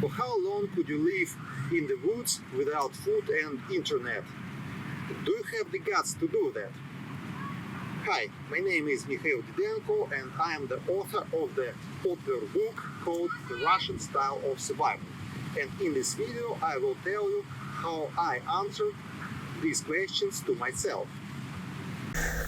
For how long could you live in the woods without food and internet? Do you have the guts to do that? Hi, my name is Mikhail Didenko and I am the author of the popular book called The Russian Style of Survival. And in this video I will tell you how I answered these questions to myself.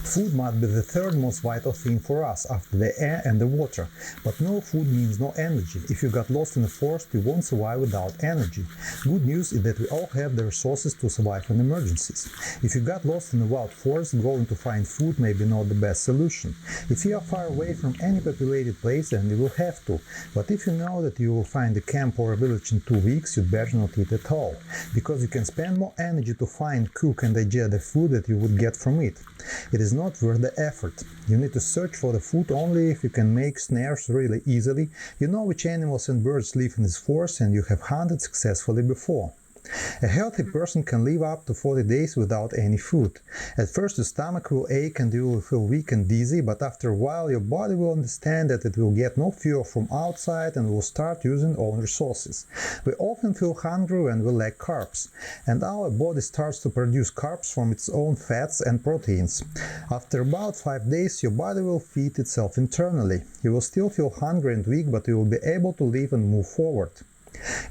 Food might be the third most vital thing for us after the air and the water, but no food means no energy. If you got lost in the forest, you won't survive without energy. Good news is that we all have the resources to survive in emergencies. If you got lost in the wild forest, going to find food may be not the best solution. If you are far away from any populated place, then you will have to. But if you know that you will find a camp or a village in 2 weeks, you'd better not eat at all, because you can spend more energy to find, cook and digest the food that you would get from it. It is not worth the effort. You need to search for the food only if you can make snares really easily, you know which animals and birds live in this forest and you have hunted successfully before. A healthy person can live up to 40 days without any food. At first your stomach will ache and you will feel weak and dizzy, but after a while your body will understand that it will get no fuel from outside and will start using own resources. We often feel hungry when we lack carbs, and our body starts to produce carbs from its own fats and proteins. After about 5 days your body will feed itself internally. You will still feel hungry and weak, but you will be able to live and move forward.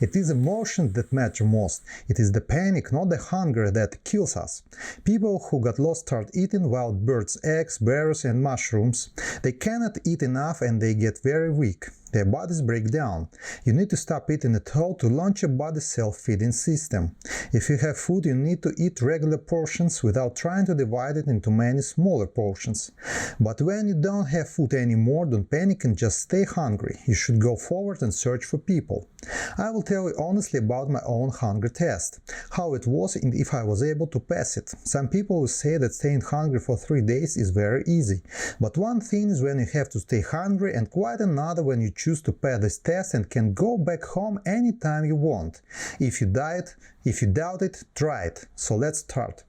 It is emotions that matter most. It is the panic, not the hunger, that kills us. People who got lost start eating wild birds' eggs, berries and mushrooms. They cannot eat enough and they get very weak. Their bodies break down. You need to stop eating at all to launch your body's self-feeding system. If you have food, you need to eat regular portions without trying to divide it into many smaller portions. But when you don't have food anymore, don't panic and just stay hungry. You should go forward and search for people. I will tell you honestly about my own hunger test, how it was and if I was able to pass it. Some people will say that staying hungry for 3 days is very easy. But one thing is when you have to stay hungry and quite another when you choose to pass this test and can go back home anytime you want. If you doubt it, try it. So let's start.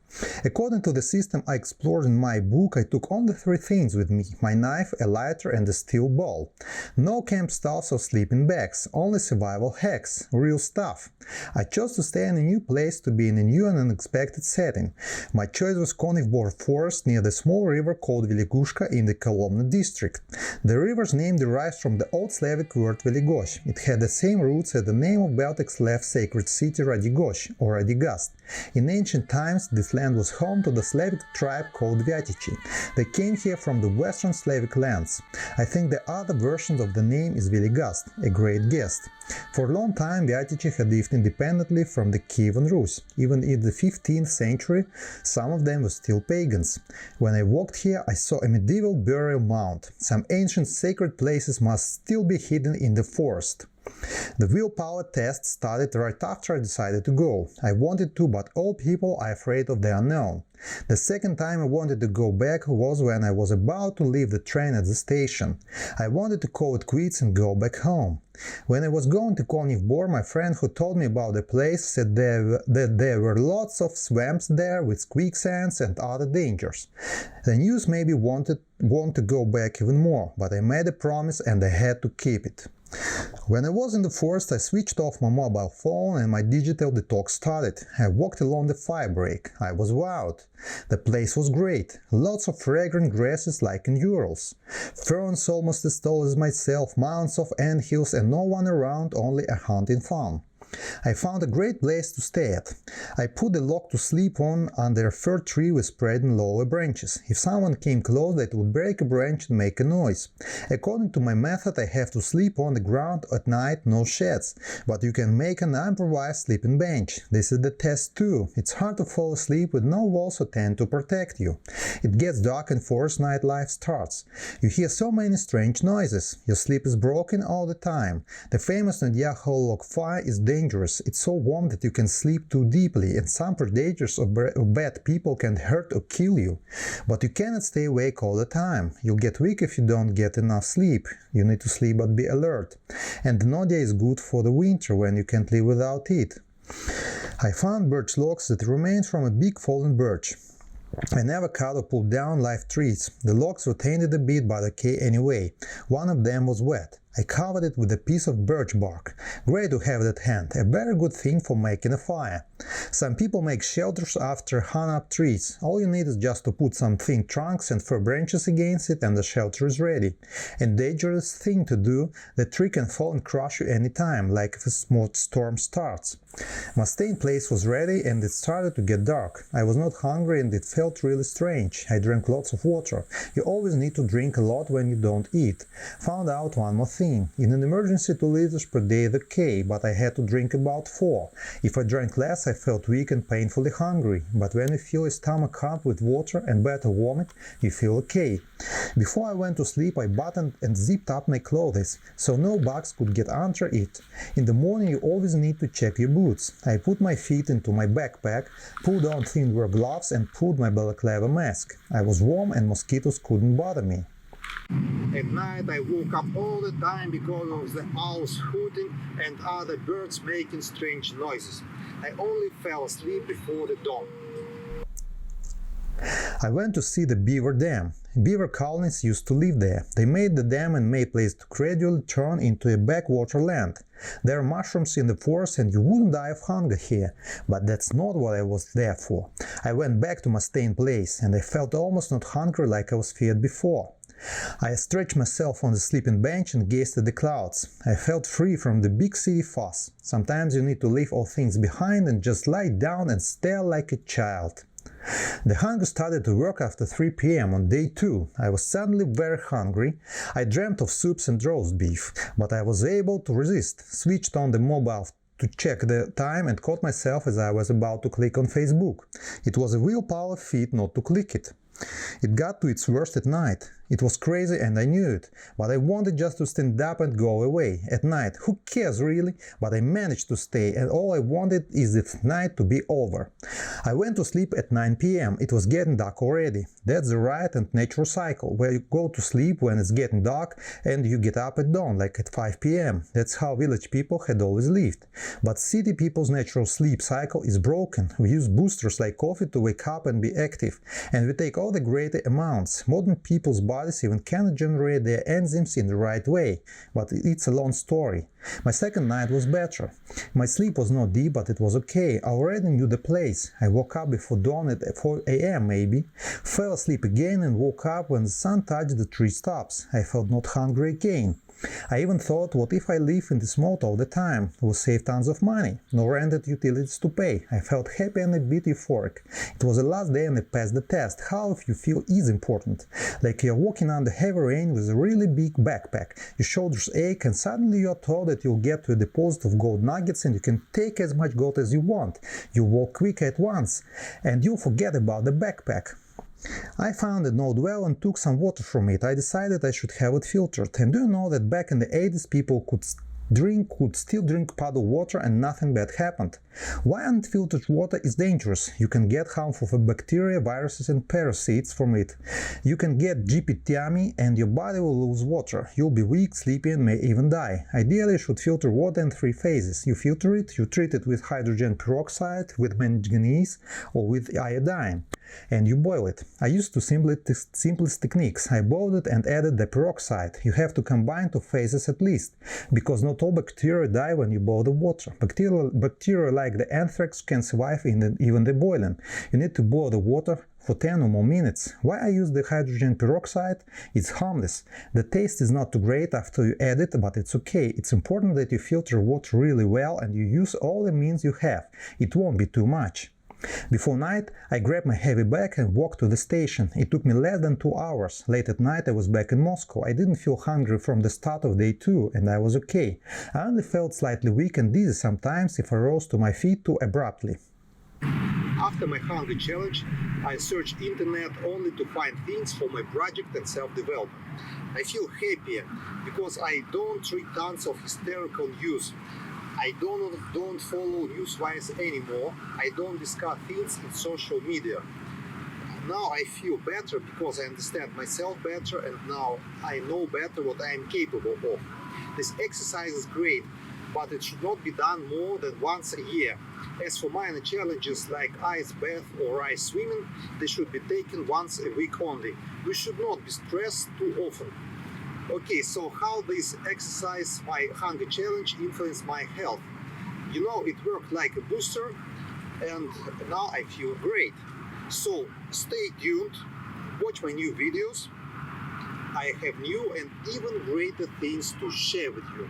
According to the system I explored in my book, I took only 3 things with me: my knife, a lighter and a steel ball. No camp stuffs or sleeping bags, only survival hacks, real stuff. I chose to stay in a new place, to be in a new and unexpected setting. My choice was Konyiv Bor Forest near the small river called Veligushka in the Kolomna district. The river's name derives from the Old Slavic word Veligosh. It had the same roots as the name of Baltic Slav sacred city Radigosh or Radigast. In ancient times this land was home to the Slavic tribe called Vyatichi. They came here from the western Slavic lands. I think the other version of the name is Veligast, a great guest. For a long time Vyatichi had lived independently from the Kievan Rus. Even in the 15th century some of them were still pagans. When I walked here I saw a medieval burial mound. Some ancient sacred places must still be hidden in the forest. The willpower test started right after I decided to go. I wanted to, but all people are afraid of the unknown. The second time I wanted to go back was when I was about to leave the train at the station. I wanted to call it quits and go back home. When I was going to Konyiv Bor, my friend who told me about the place said that there were lots of swamps there with quicksands and other dangers. The news made me want to go back even more, but I made a promise and I had to keep it. When I was in the forest, I switched off my mobile phone and my digital detox started. I walked along the fire break. I was wowed. The place was great. Lots of fragrant grasses like in Urals. Ferns almost as tall as myself, mounds of anthills and no one around, only a hunting fun. I found a great place to stay at. I put the log to sleep on under a fir tree with spreading lower branches. If someone came close, it would break a branch and make a noise. According to my method, I have to sleep on the ground at night, no sheds. But you can make an improvised sleeping bench. This is the test too. It's hard to fall asleep with no walls or tent to protect you. It gets dark and forest nightlife starts. You hear so many strange noises. Your sleep is broken all the time. The famous Nadia Hall log fire is dangerous. It's so warm that you can sleep too deeply, and some predators or bad people can hurt or kill you. But you cannot stay awake all the time. You'll get weak if you don't get enough sleep. You need to sleep but be alert. And the Nadia is good for the winter when you can't live without it. I found birch logs that remained from a big fallen birch. I never cut or pulled down live trees. The logs were tainted a bit by decay anyway. One of them was wet. I covered it with a piece of birch bark. Great to have that hand, a very good thing for making a fire. Some people make shelters after hung-up trees. All you need is just to put some thin trunks and fir branches against it and the shelter is ready. A dangerous thing to do, the tree can fall and crush you any time, like if a small storm starts. Mustaine's place was ready and it started to get dark. I was not hungry and it felt really strange. I drank lots of water. You always need to drink a lot when you don't eat. Found out one more thing. In an emergency 2 liters per day is okay, but I had to drink about 4. If I drank less I felt weak and painfully hungry, but when you fill your stomach up with water and better vomit, you feel okay. Before I went to sleep I buttoned and zipped up my clothes, so no bugs could get under it. In the morning you always need to check your boots. I put my feet into my backpack, pulled on thin wear gloves and pulled my balaclava mask. I was warm and mosquitoes couldn't bother me. At night I woke up all the time because of the owls hooting and other birds making strange noises. I only fell asleep before the dawn. I went to see the beaver dam. Beaver colonies used to live there. They made the dam and made place to gradually turn into a backwater land. There are mushrooms in the forest and you wouldn't die of hunger here, but that's not what I was there for. I went back to Mustaine place and I felt almost not hungry like I was feared before. I stretched myself on the sleeping bench and gazed at the clouds. I felt free from the big city fuss. Sometimes you need to leave all things behind and just lie down and stare like a child. The hunger started to work after 3 p.m. on day 2. I was suddenly very hungry. I dreamt of soups and roast beef, but I was able to resist. Switched on the mobile to check the time and caught myself as I was about to click on Facebook. It was a willpower feat not to click it. It got to its worst at night. It was crazy and I knew it, but I wanted just to stand up and go away. At night, who cares really? But I managed to stay and all I wanted is this night to be over. I went to sleep at 9 p.m. It was getting dark already. That's the right and natural cycle, where you go to sleep when it's getting dark and you get up at dawn, like at 5 p.m. That's how village people had always lived. But city people's natural sleep cycle is broken. We use boosters like coffee to wake up and be active, and we take all the greater amounts. Modern people's bodies even cannot generate their enzymes in the right way, but it's a long story. My second night was better. My sleep was not deep, but it was okay. I already knew the place. I woke up before dawn at 4 a.m. maybe, fell asleep again and woke up when the sun touched the tree tops. I felt not hungry again. I even thought, what if I live in this mode all the time? It will save tons of money. No rented utilities to pay. I felt happy and a bit euphoric. It was the last day and I passed the test. How if you feel is important. Like you're walking under heavy rain with a really big backpack. Your shoulders ache and suddenly you're told that you'll get to a deposit of gold nuggets and you can take as much gold as you want. You walk quick at once and you forget about the backpack. I found a node well and took some water from it. I decided I should have it filtered. And do you know that back in the 80s people could still drink puddle water and nothing bad happened? Why unfiltered water is dangerous? You can get harmful bacteria, viruses and parasites from it. You can get GPTMI and your body will lose water. You'll be weak, sleepy and may even die. Ideally you should filter water in 3 phases. You filter it, you treat it with hydrogen peroxide, with manganese or with iodine, and you boil it. I used the simplest techniques. I boiled it and added the peroxide. You have to combine 2 phases at least, because not all bacteria die when you boil the water. Bacteria like the anthrax can survive even the boiling. You need to boil the water for 10 or more minutes. Why I use the hydrogen peroxide? It's harmless. The taste is not too great after you add it, but it's okay. It's important that you filter water really well and you use all the means you have. It won't be too much. Before night, I grabbed my heavy bag and walked to the station. It took me less than 2 hours. Late at night I was back in Moscow. I didn't feel hungry from the start of day 2 and I was okay. I only felt slightly weak and dizzy sometimes if I rose to my feet too abruptly. After my hunger challenge, I searched internet only to find things for my project and self-development. I feel happier because I don't read tons of hysterical news. I don't follow newswires anymore. I don't discuss things in social media. Now I feel better because I understand myself better and now I know better what I am capable of. This exercise is great, but it should not be done more than once a year. As for minor challenges like ice bath or ice swimming, they should be taken once a week only. We should not be stressed too often. Okay, so how this exercise, my hunger challenge, influenced my health? You know, it worked like a booster, and now I feel great. So stay tuned, watch my new videos. I have new and even greater things to share with you.